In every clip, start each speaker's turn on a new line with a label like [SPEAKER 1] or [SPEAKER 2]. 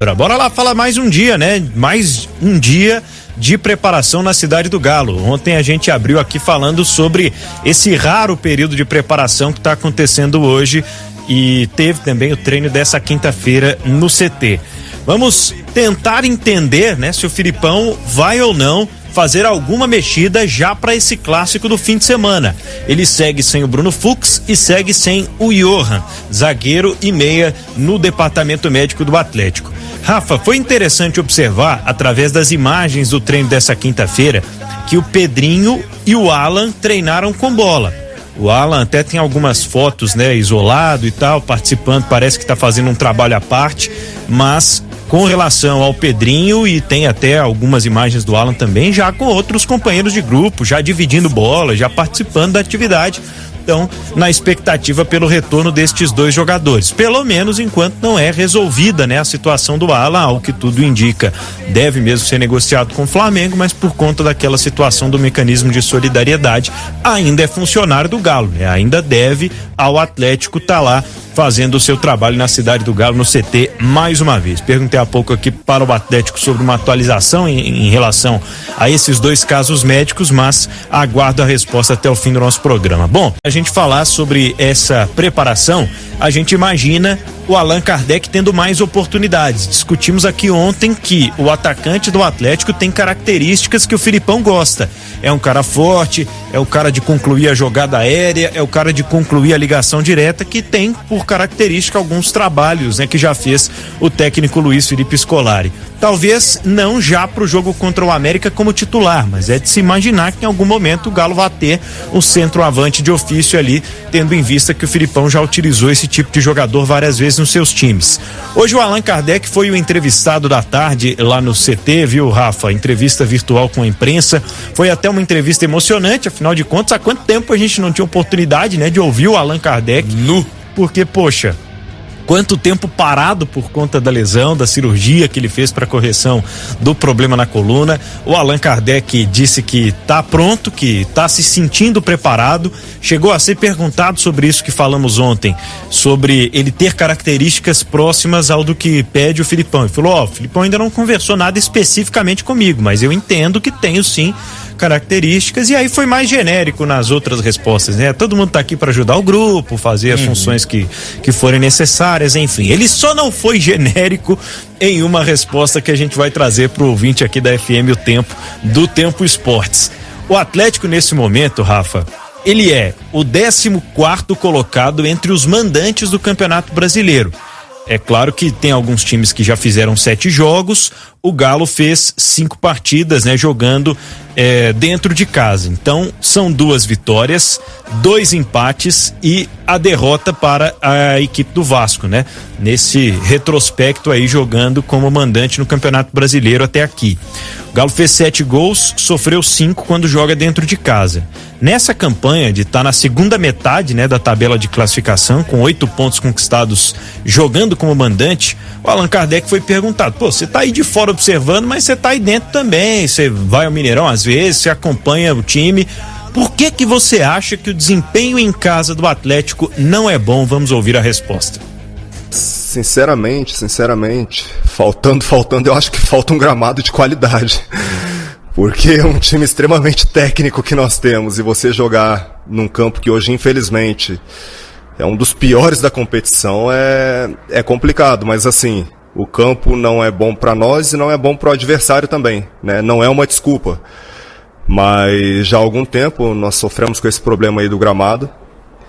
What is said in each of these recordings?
[SPEAKER 1] véspera. Bora lá falar mais um dia, né? Mais um dia de preparação na Cidade do Galo. Ontem a gente abriu aqui falando sobre esse raro período de preparação que está acontecendo hoje e teve também o treino dessa quinta-feira no CT. Vamos tentar entender, né, se o Filipão vai ou não fazer alguma mexida já para esse clássico do fim de semana. Ele segue sem o Bruno Fux e segue sem o Johan, zagueiro e meia no departamento médico do Atlético. Rafa, foi interessante observar, através das imagens do treino dessa quinta-feira, que o Pedrinho e o Alan treinaram com bola. O Alan até tem algumas fotos, né, isolado e tal, participando, parece que tá fazendo um trabalho à parte, mas com relação ao Pedrinho, e tem até algumas imagens do Alan também, já com outros companheiros de grupo, já dividindo bola, já participando da atividade. Então, na expectativa pelo retorno destes dois jogadores, pelo menos enquanto não é resolvida, né, a situação do Alan, ao que tudo indica, deve mesmo ser negociado com o Flamengo, mas por conta daquela situação do mecanismo de solidariedade, ainda é funcionário do Galo, né, ainda deve ao Atlético estar lá fazendo o seu trabalho na Cidade do Galo, no CT, mais uma vez. Perguntei há pouco aqui para o Atlético sobre uma atualização em relação a esses dois casos médicos, mas aguardo a resposta até o fim do nosso programa. Bom, a gente falar sobre essa preparação, a gente imagina o Allan Kardec tendo mais oportunidades. Discutimos aqui ontem que o atacante do Atlético tem características que o Filipão gosta. É um cara forte, é o cara de concluir a jogada aérea, é o cara de concluir a ligação direta, que tem por característica alguns trabalhos, né, que já fez o técnico Luiz Felipe Scolari. Talvez não já pro jogo contra o América como titular, mas é de se imaginar que em algum momento o Galo vai ter um centroavante de ofício ali, tendo em vista que o Filipão já utilizou esse tipo de jogador várias vezes nos seus times. Hoje o Allan Kardec foi o entrevistado da tarde lá no CT, viu, Rafa? Entrevista virtual com a imprensa. Foi até uma entrevista emocionante, afinal de contas, há quanto tempo a gente não tinha oportunidade, né, de ouvir o Allan Kardec? Porque, poxa, quanto tempo parado por conta da lesão, da cirurgia que ele fez para correção do problema na coluna. O Allan Kardec disse que tá pronto, que tá se sentindo preparado. Chegou a ser perguntado sobre isso que falamos ontem, sobre ele ter características próximas ao do que pede o Filipão. Ele falou, o Filipão ainda não conversou nada especificamente comigo, mas eu entendo que tenho sim características, e aí foi mais genérico nas outras respostas, né? Todo mundo tá aqui para ajudar o grupo, fazer as funções que forem necessárias, enfim. Ele só não foi genérico em uma resposta que a gente vai trazer pro ouvinte aqui da FM O Tempo, do Tempo Esportes. O Atlético nesse momento, Rafa, ele é o 14º colocado entre os mandantes do Campeonato Brasileiro. É claro que tem alguns times que já fizeram 7 jogos, o Galo fez 5 partidas, né, jogando dentro de casa. Então, são 2 vitórias, 2 empates e a derrota para a equipe do Vasco, né? Nesse retrospecto aí, jogando como mandante no Campeonato Brasileiro até aqui. O Galo fez 7 gols, sofreu 5 quando joga dentro de casa. Nessa campanha de estar na segunda metade, né, da tabela de classificação, com 8 pontos conquistados jogando como mandante, o Allan Kardec foi perguntado, você tá aí de fora observando, mas você tá aí dentro também, você vai ao Mineirão às vezes, você acompanha o time, por que você acha que o desempenho em casa do Atlético não é bom? Vamos ouvir a resposta.
[SPEAKER 2] Sinceramente, faltando, eu acho que falta um gramado de qualidade. Porque é um time extremamente técnico que nós temos, e você jogar num campo que hoje, infelizmente, é um dos piores da competição, é complicado, mas assim, o campo não é bom para nós e não é bom para o adversário também, né? Não é uma desculpa, mas já há algum tempo nós sofremos com esse problema aí do gramado,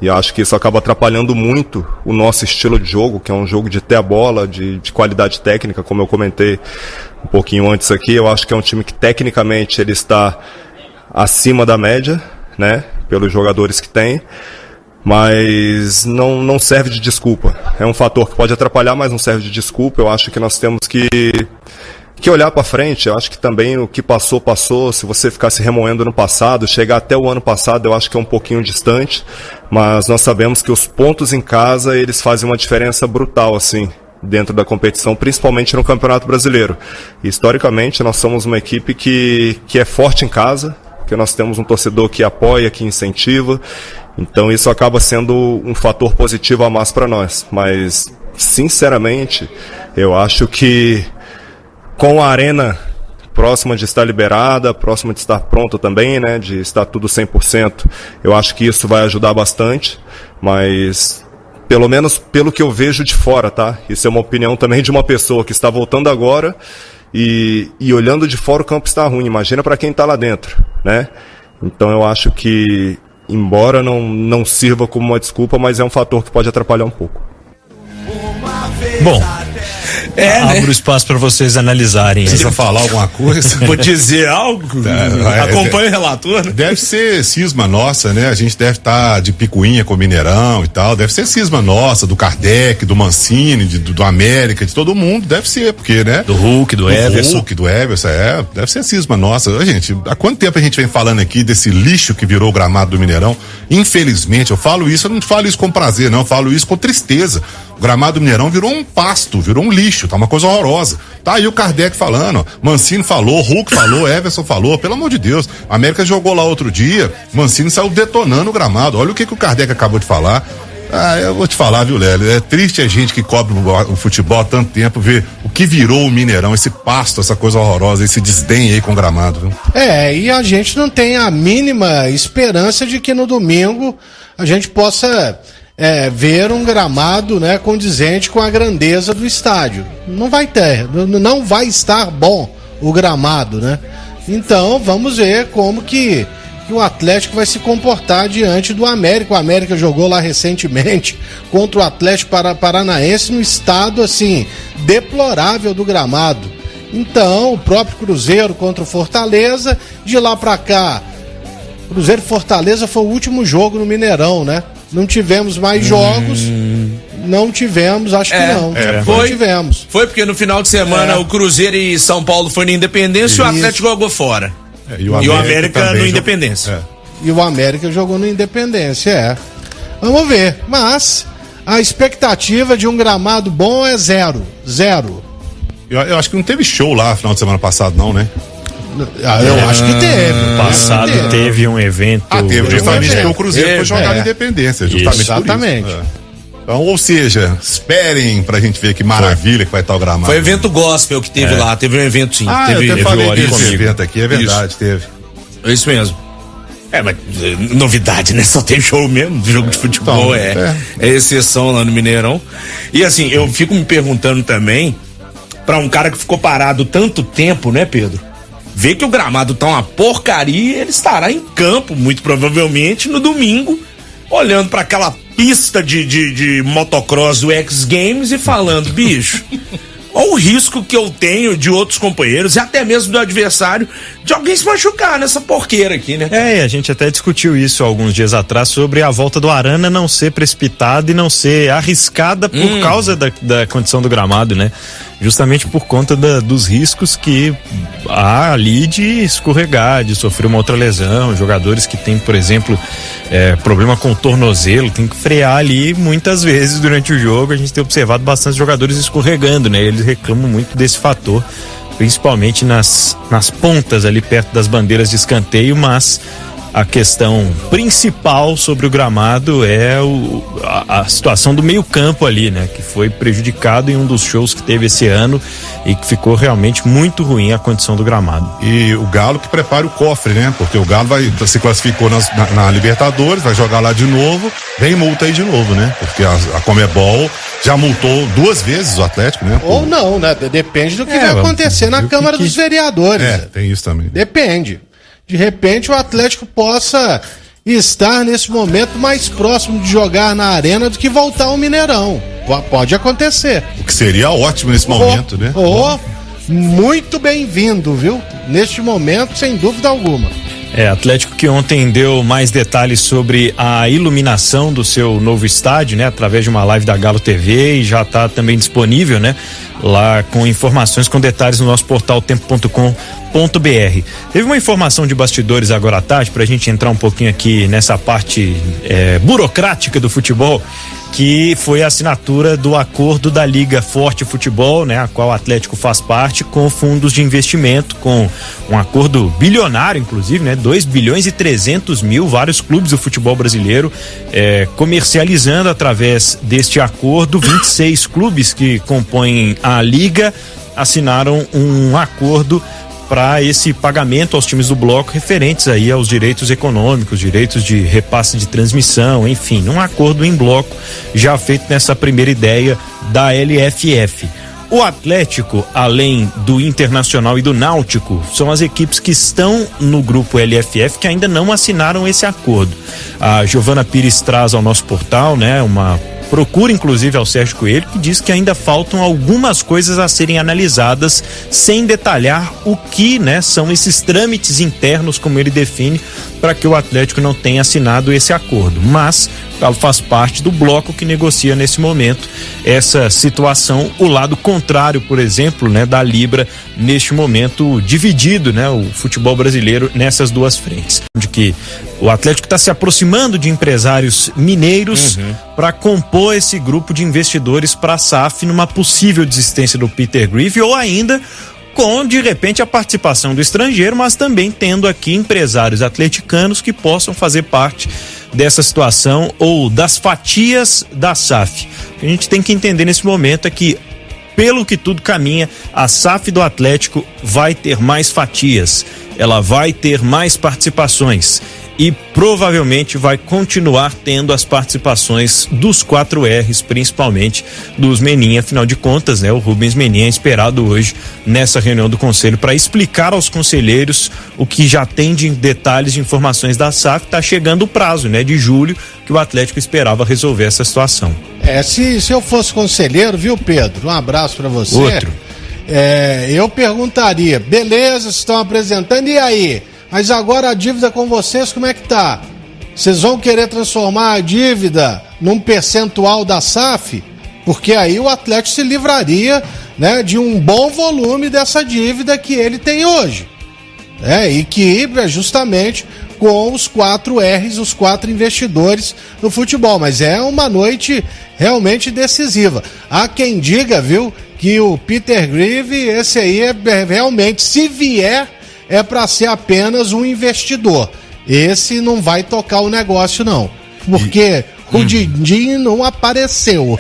[SPEAKER 2] e acho que isso acaba atrapalhando muito o nosso estilo de jogo, que é um jogo de ter a bola, de qualidade técnica, como eu comentei um pouquinho antes aqui. Eu acho que é um time que tecnicamente ele está acima da média, né, pelos jogadores que tem, mas não serve de desculpa. É um fator que pode atrapalhar, mas não serve de desculpa. Eu acho que nós temos que olhar para frente. Eu acho que também o que passou. Se você ficar se remoendo no passado, chegar até o ano passado, eu acho que é um pouquinho distante, mas nós sabemos que os pontos em casa, eles fazem uma diferença brutal, assim, dentro da competição, principalmente no Campeonato Brasileiro. E, historicamente, nós somos uma equipe que é forte em casa, que nós temos um torcedor que apoia, que incentiva, então isso acaba sendo um fator positivo a mais para nós, mas sinceramente, eu acho que com a arena próxima de estar liberada, próxima de estar pronta também, né, de estar tudo 100%, eu acho que isso vai ajudar bastante, mas pelo menos pelo que eu vejo de fora, tá? Isso é uma opinião também de uma pessoa que está voltando agora e olhando de fora o campo está ruim, imagina para quem está lá dentro, né? Então eu acho que, embora não sirva como uma desculpa, mas é um fator que pode atrapalhar um pouco.
[SPEAKER 1] Bom, abro espaço para vocês analisarem.
[SPEAKER 3] Precisa falar alguma coisa?
[SPEAKER 4] Vou dizer algo? Acompanha o relator, né?
[SPEAKER 3] Deve ser cisma nossa, né? A gente deve estar de picuinha com o Mineirão e tal. Deve ser cisma nossa, do Kardec, do Mancini, do América, de todo mundo. Deve ser, porque, né?
[SPEAKER 1] Do Hulk, do Everson.
[SPEAKER 3] Do Everson, deve ser cisma nossa. Gente, há quanto tempo a gente vem falando aqui desse lixo que virou o gramado do Mineirão? Infelizmente, eu não falo isso com prazer, não. Eu falo isso com tristeza. O gramado do Mineirão virou um pasto, virou um lixo, tá uma coisa horrorosa. Tá aí o Kardec falando, ó, Mancini falou, Hulk falou, Everson falou, pelo amor de Deus. A América jogou lá outro dia, Mancini saiu detonando o gramado. Olha o que o Kardec acabou de falar. Eu vou te falar, viu, Lélio? É triste a gente que cobre o futebol há tanto tempo ver o que virou o Mineirão, esse pasto, essa coisa horrorosa, esse desdém aí com o gramado, viu?
[SPEAKER 5] E a gente não tem a mínima esperança de que no domingo a gente possa ver um gramado, né, condizente com a grandeza do estádio. Não vai ter, não vai estar bom o gramado, né? Então vamos ver como que o Atlético vai se comportar diante do América. O América jogou lá recentemente contra o Atlético Paranaense no estado assim deplorável do gramado. Então o próprio Cruzeiro contra o Fortaleza, de lá pra cá, Cruzeiro e Fortaleza foi o último jogo no Mineirão, né? Não tivemos mais jogos. Não tivemos, acho que não.
[SPEAKER 4] Não
[SPEAKER 5] tivemos.
[SPEAKER 4] Foi porque no final de semana o Cruzeiro e São Paulo foi na Independência e o Atlético jogou fora.
[SPEAKER 3] E
[SPEAKER 4] o América no Independência.
[SPEAKER 5] E o América jogou no Independência, Vamos ver. Mas a expectativa de um gramado bom é zero.
[SPEAKER 3] Eu acho que não teve show lá no final de semana passado, não, né?
[SPEAKER 5] Eu acho que teve.
[SPEAKER 1] Passado teve um evento.
[SPEAKER 3] Teve, justamente porque o Cruzeiro foi jogar na Independência.
[SPEAKER 5] Exatamente.
[SPEAKER 3] Então, ou seja, esperem pra gente ver que maravilha que vai estar o gramado.
[SPEAKER 4] Foi evento gospel que teve lá, teve um evento sim.
[SPEAKER 3] Eu até falei desse evento aqui, é verdade, teve.
[SPEAKER 4] É isso mesmo. Mas novidade, né? Só tem show mesmo, jogo de futebol é exceção lá no Mineirão. E assim, eu fico me perguntando também, pra um cara que ficou parado tanto tempo, né, Pedro? Vê que o gramado tá uma porcaria, ele estará em campo, muito provavelmente, no domingo, olhando pra aquela pista de motocross do X Games e falando, bicho, olha o risco que eu tenho de outros companheiros e até mesmo do adversário de alguém se machucar nessa porqueira aqui, né?
[SPEAKER 1] A gente até discutiu isso alguns dias atrás sobre a volta do Arana não ser precipitada e não ser arriscada por causa da condição do gramado, né? Justamente por conta dos riscos que há ali de escorregar, de sofrer uma outra lesão. Jogadores que têm, por exemplo, problema com o tornozelo, tem que frear ali muitas vezes durante o jogo. A gente tem observado bastante jogadores escorregando, né? Eles reclamam muito desse fator, principalmente nas pontas ali perto das bandeiras de escanteio, mas a questão principal sobre o gramado é a situação do meio-campo ali, né? Que foi prejudicado em um dos shows que teve esse ano e que ficou realmente muito ruim a condição do gramado.
[SPEAKER 3] E o Galo que prepara o cofre, né? Porque o Galo se classificou na Libertadores, vai jogar lá de novo, vem multa aí de novo, né? Porque a Conmebol já multou 2 vezes o Atlético, né?
[SPEAKER 5] Ou não, né? Depende do que vai acontecer na Câmara dos Vereadores.
[SPEAKER 3] Tem isso também.
[SPEAKER 5] Depende. De repente o Atlético possa estar nesse momento mais próximo de jogar na arena do que voltar ao Mineirão. Pode acontecer.
[SPEAKER 3] O que seria ótimo nesse momento, né?
[SPEAKER 5] Muito bem-vindo, viu? Neste momento, sem dúvida alguma.
[SPEAKER 1] Atlético que ontem deu mais detalhes sobre a iluminação do seu novo estádio, né? Através de uma live da Galo TV, e já está também disponível, né? Lá com informações, com detalhes no nosso portal tempo.com.br. Teve uma informação de bastidores agora à tarde, pra gente entrar um pouquinho aqui nessa parte burocrática do futebol, que foi a assinatura do acordo da Liga Forte Futebol, né, a qual o Atlético faz parte, com fundos de investimento, com um acordo bilionário, inclusive, né, 2 bilhões e 300 mil, vários clubes do futebol brasileiro comercializando através deste acordo. 26 clubes que compõem a Liga assinaram um acordo para esse pagamento aos times do bloco referentes aí aos direitos econômicos, direitos de repasse de transmissão, enfim, um acordo em bloco já feito nessa primeira ideia da LFF. O Atlético, além do Internacional e do Náutico, são as equipes que estão no grupo LFF que ainda não assinaram esse acordo. A Giovana Pires traz ao nosso portal, né, uma procura inclusive ao Sérgio Coelho, que diz que ainda faltam algumas coisas a serem analisadas, sem detalhar o que, né, são esses trâmites internos, como ele define, para que o Atlético não tenha assinado esse acordo. Mas o Galo faz parte do bloco que negocia nesse momento essa situação. O lado contrário, por exemplo, né, da Libra, neste momento dividido, né, o futebol brasileiro nessas duas frentes, de que o Atlético está se aproximando de empresários mineiros para compor esse grupo de investidores para a SAF numa possível desistência do Peter Grieve, ou ainda com, de repente, a participação do estrangeiro, mas também tendo aqui empresários atleticanos que possam fazer parte dessa situação ou das fatias da SAF. O que a gente tem que entender nesse momento é que, pelo que tudo caminha, a SAF do Atlético vai ter mais fatias, ela vai ter mais participações e provavelmente vai continuar tendo as participações dos 4Rs, principalmente dos Menin. Afinal de contas, né, o Rubens Menin é esperado hoje nessa reunião do Conselho para explicar aos conselheiros o que já tem de detalhes de informações da SAF. Está chegando o prazo, né, de julho, que o Atlético esperava resolver essa situação.
[SPEAKER 5] Se eu fosse conselheiro, viu, Pedro? Um abraço para você.
[SPEAKER 1] Outro.
[SPEAKER 5] Eu perguntaria, beleza, vocês estão apresentando, e aí? Mas agora a dívida com vocês, como é que tá? Vocês vão querer transformar a dívida num percentual da SAF? Porque aí o Atlético se livraria, né, de um bom volume dessa dívida que ele tem hoje. E que é justamente com os 4Rs, os 4 investidores no futebol. Mas é uma noite realmente decisiva. Há quem diga, viu, que o Peter Grieve, esse aí realmente, se vier, é para ser apenas um investidor. Esse não vai tocar o negócio, não. Porque o Dindin não apareceu.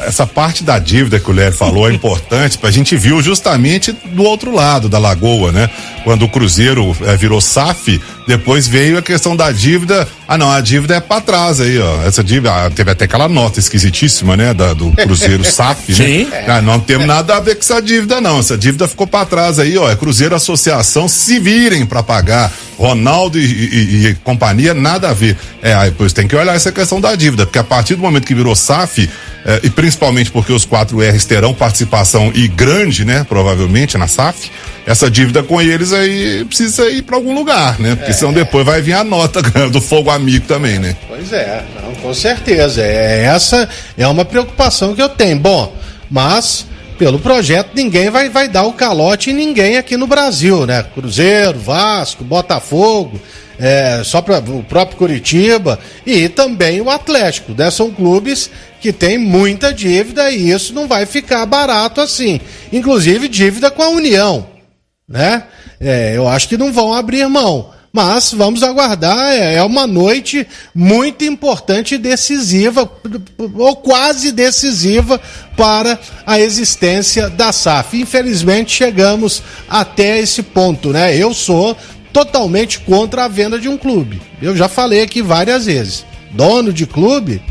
[SPEAKER 3] Essa parte da dívida que o Léo falou é importante, a gente viu justamente do outro lado da lagoa, né? Quando o Cruzeiro virou SAF, depois veio a questão da dívida. A dívida é pra trás aí, ó. Essa dívida, teve até aquela nota esquisitíssima, né? Do Cruzeiro SAF, né?
[SPEAKER 4] Sim.
[SPEAKER 3] Não temos nada a ver com essa dívida, não. Essa dívida ficou pra trás aí, ó. É Cruzeiro Associação, se virem pra pagar. Ronaldo e companhia, nada a ver. Aí depois tem que olhar essa questão da dívida, porque a partir do momento que virou SAF, e principalmente porque os 4Rs terão participação e grande, né, provavelmente na SAF, essa dívida com eles aí precisa ir para algum lugar, né, porque senão depois vai vir a nota do fogo amigo também, né.
[SPEAKER 5] Pois não, com certeza, essa é uma preocupação que eu tenho. Bom, mas pelo projeto ninguém vai dar o calote em ninguém aqui no Brasil, né, Cruzeiro, Vasco, Botafogo, só para o próprio Curitiba e também o Atlético, né? São clubes que têm muita dívida e isso não vai ficar barato assim, inclusive dívida com a União, né? Eu acho que não vão abrir mão, mas vamos aguardar. É uma noite muito importante e decisiva, ou quase decisiva, para a existência da SAF. Infelizmente chegamos até esse ponto, né? Eu sou totalmente contra a venda de um clube. Eu já falei aqui várias vezes. Dono de clube,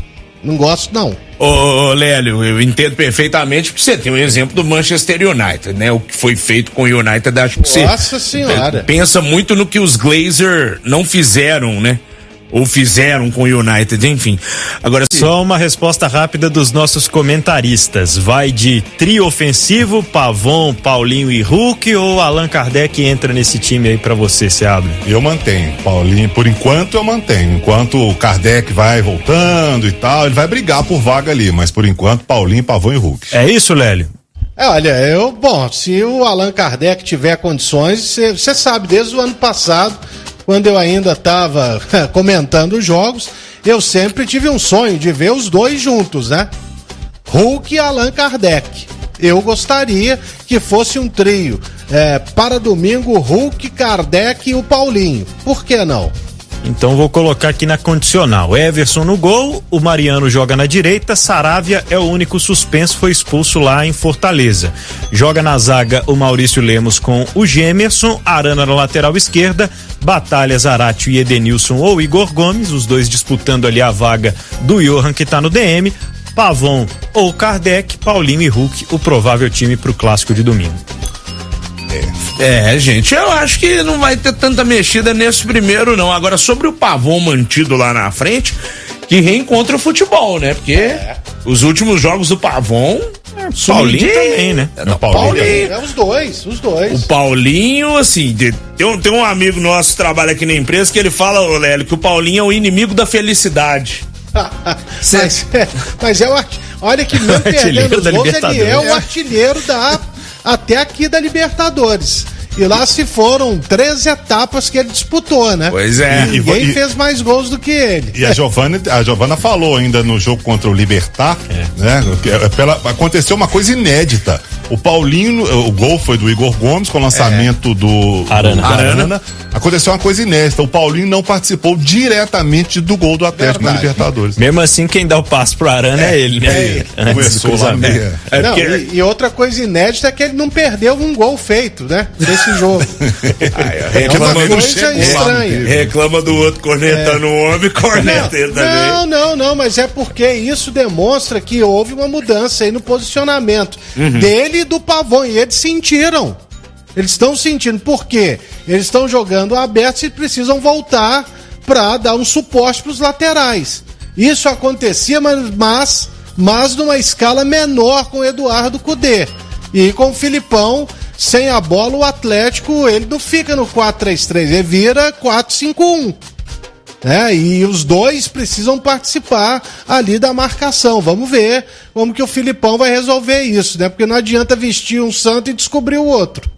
[SPEAKER 5] não gosto não.
[SPEAKER 4] Ô Lélio, eu entendo perfeitamente, porque você tem um exemplo do Manchester United, né? O que foi feito com o United, acho que
[SPEAKER 5] Nossa Senhora.
[SPEAKER 4] Pensa muito no que os Glazer não fizeram, né? Ou fizeram com o United, enfim. Agora,
[SPEAKER 1] só uma resposta rápida dos nossos comentaristas. Vai de trio ofensivo, Pavon, Paulinho e Hulk, ou Allan Kardec entra nesse time aí pra você, Seabra?
[SPEAKER 3] Eu mantenho, Paulinho, por enquanto eu mantenho. Enquanto o Kardec vai voltando e tal, ele vai brigar por vaga ali, mas por enquanto Paulinho, Pavon e Hulk.
[SPEAKER 1] É isso, Lélio?
[SPEAKER 5] Olha, se o Allan Kardec tiver condições, você sabe, desde o ano passado, quando eu ainda estava comentando os jogos, eu sempre tive um sonho de ver os dois juntos, né? Hulk e Allan Kardec. Eu gostaria que fosse um trio. Para domingo, Hulk, Kardec e o Paulinho. Por que não?
[SPEAKER 1] Então vou colocar aqui na condicional. Everson no gol, o Mariano joga na direita, Saravia é o único suspenso, foi expulso lá em Fortaleza. Joga na zaga o Maurício Lemos com o Gemerson, Arana na lateral esquerda, Batalha, Zaratio e Edenilson ou Igor Gomes, os dois disputando ali a vaga do Johan que tá no DM, Pavon ou Kardec, Paulinho e Hulk, o provável time pro clássico de domingo.
[SPEAKER 4] Gente, eu acho que não vai ter tanta mexida nesse primeiro, não. Agora, sobre o Pavon mantido lá na frente, que reencontra o futebol, né? Porque os últimos jogos do Pavon...
[SPEAKER 1] Paulinho também, né?
[SPEAKER 5] Paulinho. Os dois.
[SPEAKER 4] O Paulinho, assim, tem um amigo nosso que trabalha aqui na empresa que ele fala, ô Lélio, que o Paulinho é o inimigo da felicidade.
[SPEAKER 5] Olha que mesmo perdendo os gols, ele é o artilheiro até aqui da Libertadores. E lá se foram 13 etapas que ele disputou, né?
[SPEAKER 4] Pois é.
[SPEAKER 5] Ninguém fez mais gols do que ele.
[SPEAKER 3] E a Giovana falou ainda no jogo contra o Libertad, né? Aconteceu uma coisa inédita. O Paulinho, o gol foi do Igor Gomes com o lançamento do Arana. Aconteceu uma coisa inédita. O Paulinho não participou diretamente do gol do Atlético na Libertadores.
[SPEAKER 1] Mesmo assim, quem dá o passe pro Arana é ele, né?
[SPEAKER 3] Começou lá mesmo.
[SPEAKER 5] E outra coisa inédita é que ele não perdeu um gol feito, né? Nesse jogo.
[SPEAKER 4] Reclama do outro cornetando o homem, corneta ele também.
[SPEAKER 5] Não, mas é porque isso demonstra que houve uma mudança aí no posicionamento dele e do Pavon, e eles sentiram. Eles estão sentindo, por quê? Eles estão jogando abertos e precisam voltar para dar um suporte para os laterais. Isso acontecia, mas numa escala menor com o Eduardo Cudê. E com o Filipão, sem a bola, o Atlético, ele não fica no 4-3-3, ele vira 4-5-1. E os dois precisam participar ali da marcação. Vamos ver como que o Filipão vai resolver isso, né? Porque não adianta vestir um santo e descobrir o outro.